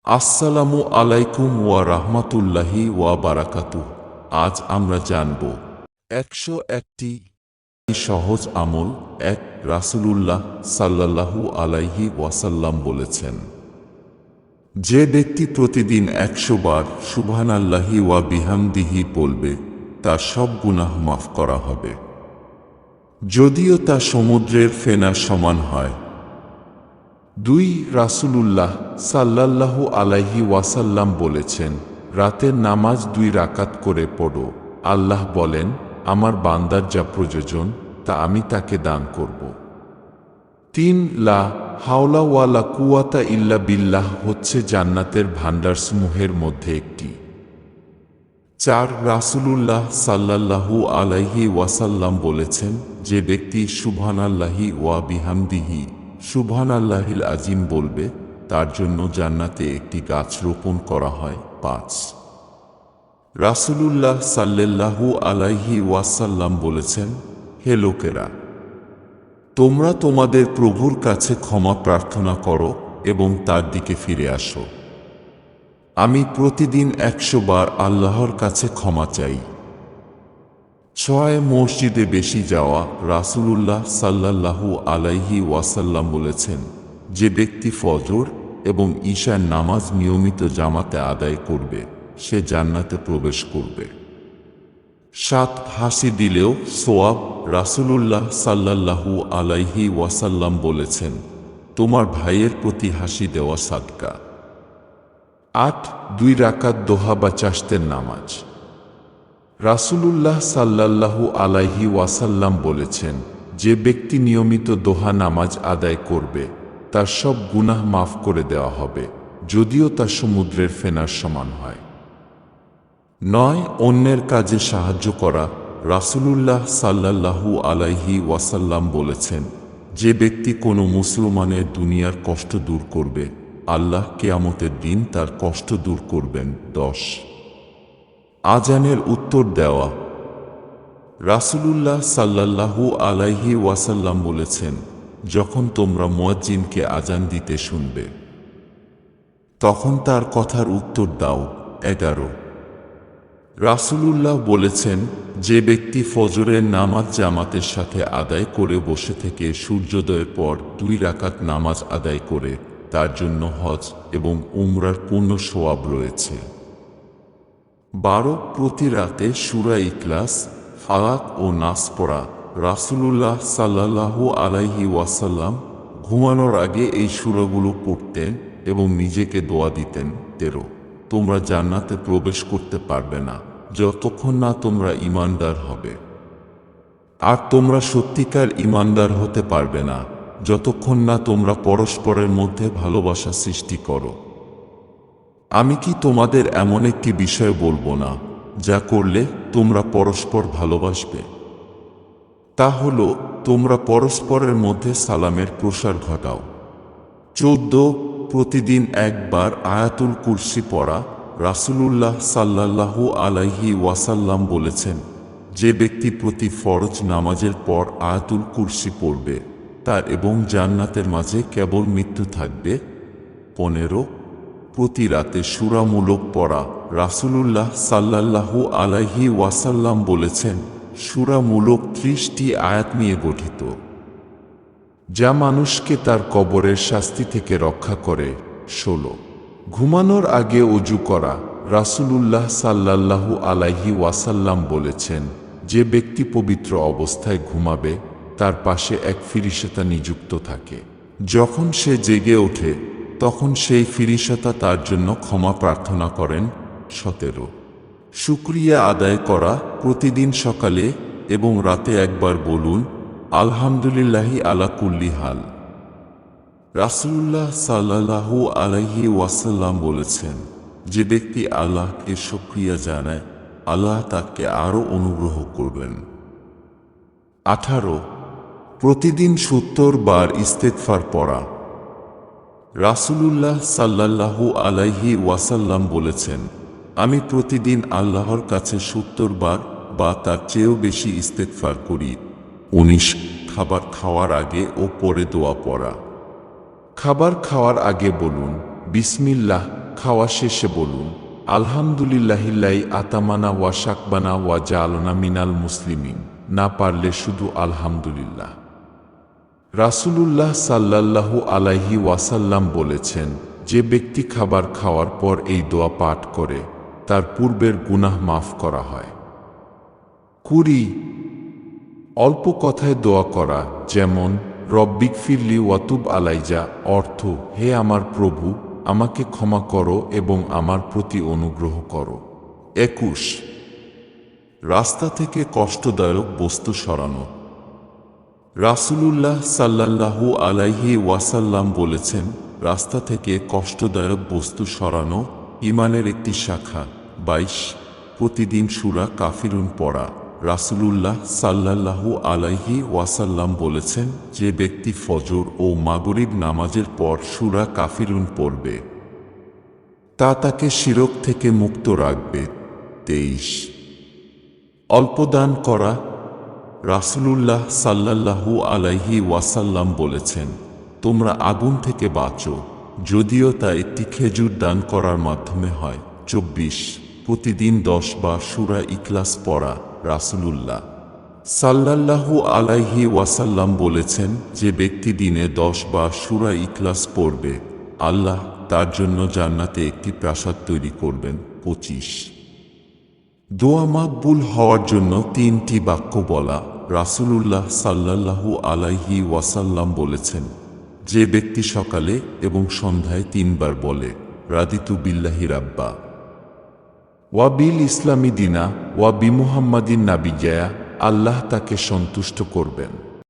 আসসালামু আলাইকুম ওয়া রাহমাতুল্লাহি ওয়া বারাকাতুহু। আজ আমরা জানব ১০১টি সহজ আমল। রাসূলুল্লাহ সাল্লাল্লাহু আলাইহি ওয়াসাল্লাম বলেছেন, যে ব্যক্তি প্রতিদিন ১০০ বার সুবহানাল্লাহি ওয়া বিহামদিহি বলবে, তার সব গুনাহ মাফ করা হবে, যদিও তা সমুদ্রের ফেনার সমান হয়। ২ রাসূলুল্লাহ সাল্লাল্লাহু আলাইহি ওয়াসাল্লাম বলেছেন, রাতের নামাজ ২ রাকাত করে পড়ো। আল্লাহ বলেন, আমার বান্দার যা প্রয়োজন তা আমি তাকে দান করব। ৩ লা হাওলা ওয়ালা কুওয়াতা ইল্লা বিল্লাহ হচ্ছে জান্নাতের ভাণ্ডারসমূহের মধ্যে একটি। ৪ রাসূলুল্লাহ সাল্লাল্লাহু আলাইহি ওয়াসাল্লাম বলেছেন, যে ব্যক্তি সুবহানাল্লাহি ওয়া বিহামদিহি সুবহানাল্লাহিল আজিম বলবে, তার জন্য জান্নাতে একটি গাছ রোপণ করা হয়। ৫ রাসূলুল্লাহ সাল্লাল্লাহু আলাইহি ওয়াসাল্লাম বলেছেন, হে লোকেরা, তোমরা তোমাদের প্রভুর কাছে ক্ষমা প্রার্থনা করো এবং তার দিকে ফিরে আসো। আমি প্রতিদিন ১০০ বার আল্লাহর কাছে ক্ষমা চাই। ৬ মসজিদে বেশি যাওয়া। রাসূলুল্লাহ সাল্লাল্লাহু আলাইহি ওয়াসাল্লাম বলেছেন, যে ব্যক্তি ফজর এবং ঈশার নামাজ নিয়মিত জামাতে আদায় করবে, সে জান্নাতে প্রবেশ করবে। ৭ হাসি দিলেও সোয়াব। রাসূলুল্লাহ সাল্লাল্লাহু আলাইহি ওয়াসাল্লাম বলেছেন, তোমার ভাইয়ের প্রতি হাসি দেওয়া সাদকা। ৮ ২ রাকাত দোহা বা চাশতের নামাজ। রাসূলুল্লাহ সাল্লাল্লাহু আলাইহি ওয়াসাল্লাম বলেছেন, যে ব্যক্তি নিয়মিত দোহা নামাজ আদায় করবে, তার সব গুনাহ মাফ করে দেওয়া হবে, যদিও তা সমুদ্রের ফেনার সমান হয়। ৯ অন্যের কাজে সাহায্য করা। রাসূলুল্লাহ সাল্লাল্লাহু আলাইহি ওয়াসাল্লাম বলেছেন, যে ব্যক্তি কোনো মুসলমানের দুনিয়ার কষ্ট দূর করবে, আল্লাহ কিয়ামতের দিন তার কষ্ট দূর করবেন। ১০ আজানের উত্তর দেওয়া। রাসূলুল্লাহ সাল্লাল্লাহু আলাইহি ওয়াসাল্লাম বলেছেন, যখন তোমরা মুয়াজ্জিনকে আজান দিতে শুনবে, তখন তার কথার উত্তর দাও। ১১ রাসূলুল্লাহ বলেছেন, যে ব্যক্তি ফজরের নামাজ জামাতের সাথে আদায় করে বসে থেকে সূর্যোদয়ের পর ২ রাকাত নামাজ আদায় করে, তার জন্য হজ এবং উমরার পূর্ণ সওয়াব রয়েছে। ১২ প্রতি রাতে সূরা ইখলাস, ফালাক ও নাস পড়া। রাসূলুল্লাহ সাল্লাল্লাহু আলাইহি ওয়াসাল্লাম ঘুমানোর আগে এই সূরাগুলো পড়তেন এবং নিজেকে দোয়া দিতেন। ১৩ তোমরা জান্নাতে প্রবেশ করতে পারবে না যতক্ষণ না তোমরা ঈমানদার হবে, আর তোমরা সত্যিকার ঈমানদার হতে পারবে না যতক্ষণ না তোমরা পরস্পরের মধ্যে ভালোবাসা সৃষ্টি করো। আমি কি তোমাদের এমন একটি বিষয় বলবো না, যা করলে তোমরা পরস্পর ভালোবাসবে? তা হলো, তোমরা পরস্পরের মধ্যে সালামের প্রসার ঘটাও। ১৪ প্রতিদিন একবার আয়াতুল কুরসি পড়া। রাসূলুল্লাহ সাল্লাল্লাহু আলাইহি ওয়াসাল্লাম বলেছেন, যে ব্যক্তি প্রতি ফরজ নামাজের পর আয়াতুল কুরসি পড়বে, তার এবং জান্নাতের মাঝে কেবল মৃত্যু থাকবে। ১৫ প্রতি রাতে সূরামূলক পড়া। রাসূলুল্লাহ সাল্লাল্লাহু আলাইহি ওয়াসাল্লাম বলেছেন, সূরামূলক ৩০টি আয়াত নিয়ে গঠিত, যা মানুষকে তার কবরের শাস্তি থেকে রক্ষা করে। ১৬ ঘুমানোর আগে ওযু করা। রাসূলুল্লাহ সাল্লাল্লাহু আলাইহি ওয়াসাল্লাম বলেছেন, যে ব্যক্তি পবিত্র অবস্থায় ঘুমাবে, তার পাশে এক ফিরিশতা নিযুক্ত থাকে। যখন সে জেগে ওঠে, তখন সেই ফিরিশতা তার জন্য ক্ষমা প্রার্থনা করেন। ১৭ শুকরিয়া আদায় করা। প্রতিদিন সকালে এবং রাতে একবার বলুন, আলহামদুলিল্লাহি আলা কুল্লি হাল। রাসূলুল্লাহ সাল্লাল্লাহু আলাইহি ওয়াসাল্লাম বলেছেন, যে ব্যক্তি আল্লাহকে শুকরিয়া জানায়, আল্লাহ তাকে আরও অনুগ্রহ করবেন। ১৮ প্রতিদিন ৭০ বার ইস্তেগফার পড়া। রাসূলুল্লাহ সাল্লাল্লাহু আলাইহি ওয়াসাল্লাম বলেছেন, আমি প্রতিদিন আল্লাহর কাছে ৭০ বার বা তার চেয়েও বেশি ইস্তেগফার করি। ১৯ খাবার খাওয়ার আগে ও পরে দোয়া পড়া। খাবার খাওয়ার আগে বলুন, বিসমিল্লাহ, খাওয়া শেষে বলুন, আলহামদুলিল্লাহিল্লাহি আতামানা ওয়া শাকবানা ওয়া জাআলানা মিনাল মুসলিমিন। না পারলে শুধু আলহামদুলিল্লাহ। রাসূলুল্লাহ সাল্লাল্লাহু আলাইহি ওয়াসাল্লাম বলেছেন, যে ব্যক্তি খাবার খাওয়ার পর এই দোয়া পাঠ করে তার পূর্বের গুনাহ মাফ করা হয়। 20 অল্প কথায় দোয়া করা, যেমন রব্বিগফিরলি ওয়াতুব আলাইয়া, অর্থ হে আমার প্রভু, আমাকে ক্ষমা করো এবং আমার প্রতি অনুগ্রহ করো। 21 রাস্তা থেকে কষ্টদায়ক বস্তু সরানো। রাসূলুল্লাহ সাল্লাল্লাহু আলাইহি ওয়াসাল্লাম বলেছেন, রাস্তা থেকে কষ্টদায়ক বস্তু সরানো ঈমানের একটি শাখা। 22 প্রতিদিন সূরা কাফিরুন পড়া। রাসূলুল্লাহ সাল্লাল্লাহু আলাইহি ওয়াসাল্লাম বলেছেন, যে ব্যক্তি ফজর ও মাগরিব নামাজের পর সূরা কাফিরুন পড়বে তা তাকে শিরক থেকে মুক্ত রাখবে। 23 অল্প দান করা। রাসূলুল্লাহ সাল্লাল্লাহু আলাইহি ওয়াসাল্লাম বলেছেন, তোমরা আগুন থেকে বাঁচো, যদিও তা একটি খেজুর দান করার মাধ্যমে হয়। 24 প্রতিদিন 10 বার সূরা ইখলাস পড়া। রাসূলুল্লাহ সাল্লাল্লাহু আলাইহি ওয়াসাল্লাম বলেছেন, যে ব্যক্তি দিনে 10 বার সূরা ইখলাস পড়বে, আল্লাহ তার জন্য জান্নাতে একটি প্রাসাদ তৈরি করবেন। 25 দোয়া মাকবুল হওয়ার জন্য 3টি বাক্য বলা। রাসূলুল্লাহ সাল্লাল্লাহু আলাইহি ওয়াসাল্লাম বলেছেন, যে ব্যক্তি সকালে এবং সন্ধ্যায় 3 বার বলে, রাদিতু বিল্লাহি রাব্বা ওয়া বিল ইসলামি দিনা ওয়া বি মুহাম্মাদিন নাবিয়্যা, আল্লাহ তাকে সন্তুষ্ট করবেন।